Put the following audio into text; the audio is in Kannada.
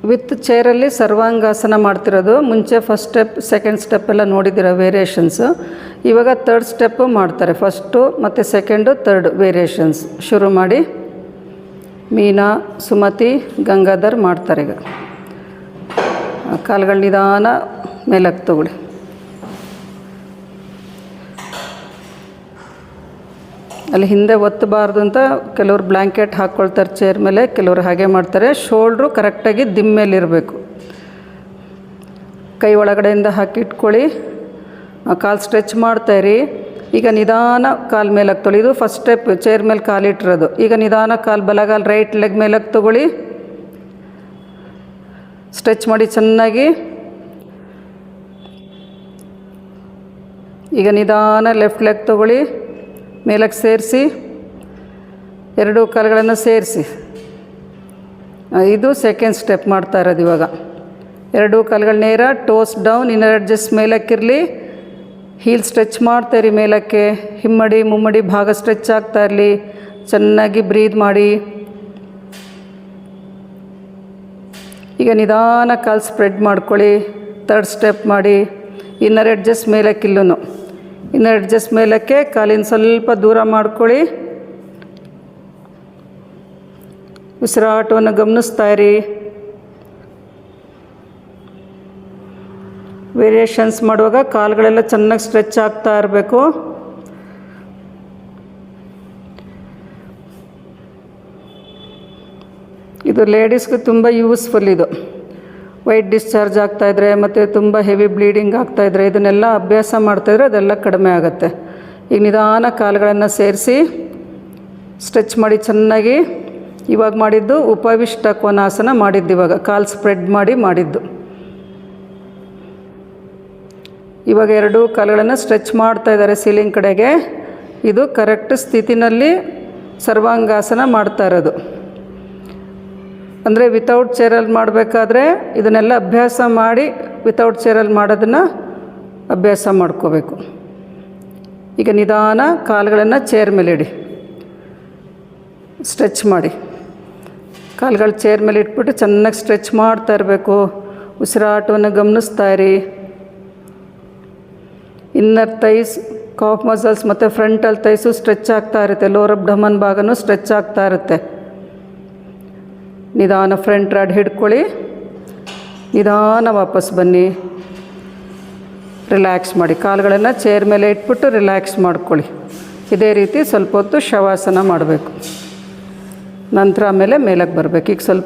ವಿತ್ ಚೇರಲ್ಲಿ ಸರ್ವಾಂಗಾಸನ ಮಾಡ್ತಿರೋದು. ಮುಂಚೆ ಫಸ್ಟ್ ಸ್ಟೆಪ್ ಸೆಕೆಂಡ್ ಸ್ಟೆಪ್ ಎಲ್ಲ ನೋಡಿದ್ದೀರ ವೇರಿಯೇಷನ್ಸು. ಇವಾಗ ತರ್ಡ್ ಸ್ಟೆಪ್ಪು ಮಾಡ್ತಾರೆ. ಫಸ್ಟು ಮತ್ತು ಸೆಕೆಂಡು ತರ್ಡ್ ವೇರಿಯೇಷನ್ಸ್ ಶುರು ಮಾಡಿ ಮೀನಾ, ಸುಮತಿ, ಗಂಗಾಧರ್ ಮಾಡ್ತಾರೆ. ಈಗ ಕಾಲುಗಳು ನಿಧಾನ ಮೇಲಕ್ಕೆ ತಗೊಳ್ಳಿ. ಅಲ್ಲಿ ಹಿಂದೆ ಒತ್ತಬಾರ್ದು ಅಂತ ಕೆಲವರು ಬ್ಲ್ಯಾಂಕೆಟ್ ಹಾಕ್ಕೊಳ್ತಾರೆ ಚೇರ್ ಮೇಲೆ, ಕೆಲವರು ಹಾಗೆ ಮಾಡ್ತಾರೆ. ಶೋಲ್ಡ್ರು ಕರೆಕ್ಟಾಗಿ ದಿಮ್ಮ ಮೇಲಿರಬೇಕು. ಕೈ ಒಳಗಡೆಯಿಂದ ಹಾಕಿಟ್ಕೊಳ್ಳಿ. ಕಾಲು ಸ್ಟ್ರೆಚ್ ಮಾಡ್ತಾಯಿರಿ. ಈಗ ನಿಧಾನ ಕಾಲು ಮೇಲಕ್ಕೆ ತೊಗೊಳ್ಳಿ. ಇದು ಫಸ್ಟ್ ಸ್ಟೆಪ್, ಚೇರ್ ಮೇಲೆ ಕಾಲಿಟ್ಟಿರೋದು. ಈಗ ನಿಧಾನ ಕಾಲು ಬಲಗಾಲು ರೈಟ್ ಲೆಗ್ ಮೇಲಕ್ಕೆ ತೊಗೊಳ್ಳಿ. ಸ್ಟ್ರೆಚ್ ಮಾಡಿ ಚೆನ್ನಾಗಿ. ಈಗ ನಿಧಾನ ಲೆಫ್ಟ್ ಲೆಗ್ ತೊಗೊಳ್ಳಿ, ಮೇಲಕ್ಕೆ ಸೇರಿಸಿ, ಎರಡೂ ಕಾಲುಗಳನ್ನು ಸೇರಿಸಿ. ಇದು ಸೆಕೆಂಡ್ ಸ್ಟೆಪ್ ಮಾಡ್ತಾ ಇರೋದು. ಇವಾಗ ಎರಡೂ ಕಾಲುಗಳು ನೇರ, ಟೋಸ್ ಡೌನ್, ಇನ್ನರ್ ಎಡ್ಜಸ್ ಮೇಲಕ್ಕಿರಲಿ. ಹೀಲ್ ಸ್ಟ್ರೆಚ್ ಮಾಡ್ತಾಯಿರಿ ಮೇಲಕ್ಕೆ. ಹಿಮ್ಮಡಿ ಮುಮ್ಮಡಿ ಭಾಗ ಸ್ಟ್ರೆಚ್ ಆಗ್ತಾ ಇರಲಿ. ಚೆನ್ನಾಗಿ ಬ್ರೀದ್ ಮಾಡಿ. ಈಗ ನಿಧಾನ ಕಾಲು ಸ್ಪ್ರೆಡ್ ಮಾಡ್ಕೊಳ್ಳಿ. ತರ್ಡ್ ಸ್ಟೆಪ್ ಮಾಡಿ. ಇನ್ನರ್ ಎಡ್ಜಸ್ ಮೇಲಕ್ಕಿಲ್ಲೂ, ಇನ್ನರ್ ಎಡ್ಜಸ್ ಮೇಲಕ್ಕೆ ಕಾಲಿನ ಸ್ವಲ್ಪ ದೂರ ಮಾಡ್ಕೊಳ್ಳಿ. ಉಸಿರಾಟವನ್ನು ಗಮನಿಸ್ತಾ ಇರಿ. ವೇರಿಯೇಷನ್ಸ್ ಮಾಡುವಾಗ ಕಾಲುಗಳೆಲ್ಲ ಚೆನ್ನಾಗಿ ಸ್ಟ್ರೆಚ್ ಆಗ್ತಾ ಇರಬೇಕು. ಇದು ಲೇಡೀಸ್ಗೆ ತುಂಬ ಯೂಸ್ಫುಲ್. ಇದು ವೈಟ್ ಡಿಸ್ಚಾರ್ಜ್ ಆಗ್ತಾಯಿದ್ರೆ ಮತ್ತು ತುಂಬ ಹೆವಿ ಬ್ಲೀಡಿಂಗ್ ಆಗ್ತಾಯಿದ್ರೆ ಇದನ್ನೆಲ್ಲ ಅಭ್ಯಾಸ ಮಾಡ್ತಾಯಿದ್ರೆ ಅದೆಲ್ಲ ಕಡಿಮೆ ಆಗುತ್ತೆ. ಈಗ ನಿಧಾನ ಕಾಲುಗಳನ್ನು ಸೇರಿಸಿ ಸ್ಟ್ರೆಚ್ ಮಾಡಿ ಚೆನ್ನಾಗಿ. ಇವಾಗ ಮಾಡಿದ್ದು ಉಪವಿಷ್ಟ ಕೋನಾಸನ ಮಾಡಿದ್ದು. ಇವಾಗ ಕಾಲು ಸ್ಪ್ರೆಡ್ ಮಾಡಿ ಮಾಡಿದ್ದು. ಇವಾಗ ಎರಡೂ ಕಾಲುಗಳನ್ನು ಸ್ಟ್ರೆಚ್ ಮಾಡ್ತಾ ಇದ್ದಾರೆ ಸೀಲಿಂಗ್ ಕಡೆಗೆ. ಇದು ಕರೆಕ್ಟ್ ಸ್ಥಿತಿನಲ್ಲಿ ಸರ್ವಾಂಗಾಸನ ಮಾಡ್ತಾ ಇರೋದು. ಅಂದರೆ ವಿತೌಟ್ ಚೇರಲ್ಲಿ ಮಾಡಬೇಕಾದ್ರೆ ಇದನ್ನೆಲ್ಲ ಅಭ್ಯಾಸ ಮಾಡಿ ವಿತೌಟ್ ಚೇರಲ್ಲಿ ಮಾಡೋದನ್ನು ಅಭ್ಯಾಸ ಮಾಡ್ಕೋಬೇಕು. ಈಗ ನಿಧಾನ ಕಾಲುಗಳನ್ನು ಚೇರ್ ಮೇಲೆ ಇಡಿ. ಸ್ಟ್ರೆಚ್ ಮಾಡಿ. ಕಾಲುಗಳು ಚೇರ್ ಮೇಲೆ ಇಟ್ಬಿಟ್ಟು ಚೆನ್ನಾಗಿ ಸ್ಟ್ರೆಚ್ ಮಾಡ್ತಾ ಇರಬೇಕು. ಉಸಿರಾಟವನ್ನು ಗಮನಿಸ್ತಾ ಇರಿ. ಇನ್ನರ್ ಥೈಸ್, ಕಾಫ್ ಮಸಲ್ಸ್ ಮತ್ತು ಫ್ರಂಟಲ್ ಥೈಸು ಸ್ಟ್ರೆಚ್ ಆಗ್ತಾ ಇರುತ್ತೆ. ಲೋವರ್ ಅಬ್ಡಮನ್ ಭಾಗನೂ ಸ್ಟ್ರೆಚ್ ಆಗ್ತಾ ಇರುತ್ತೆ. ನಿಧಾನ ಫ್ರಂಟ್ ರಾಡ್ ಹಿಡ್ಕೊಳ್ಳಿ. ನಿಧಾನ ವಾಪಸ್ ಬನ್ನಿ. ರಿಲ್ಯಾಕ್ಸ್ ಮಾಡಿ. ಕಾಲುಗಳನ್ನು ಚೇರ್ ಮೇಲೆ ಇಟ್ಬಿಟ್ಟು ರಿಲ್ಯಾಕ್ಸ್ ಮಾಡ್ಕೊಳ್ಳಿ. ಇದೇ ರೀತಿ ಸ್ವಲ್ಪ ಹೊತ್ತು ಶವಾಸನ ಮಾಡಬೇಕು. ನಂತರ ಆಮೇಲೆ ಮೇಲಕ್ಕೆ ಬರಬೇಕು. ಈಗ ಸ್ವಲ್ಪ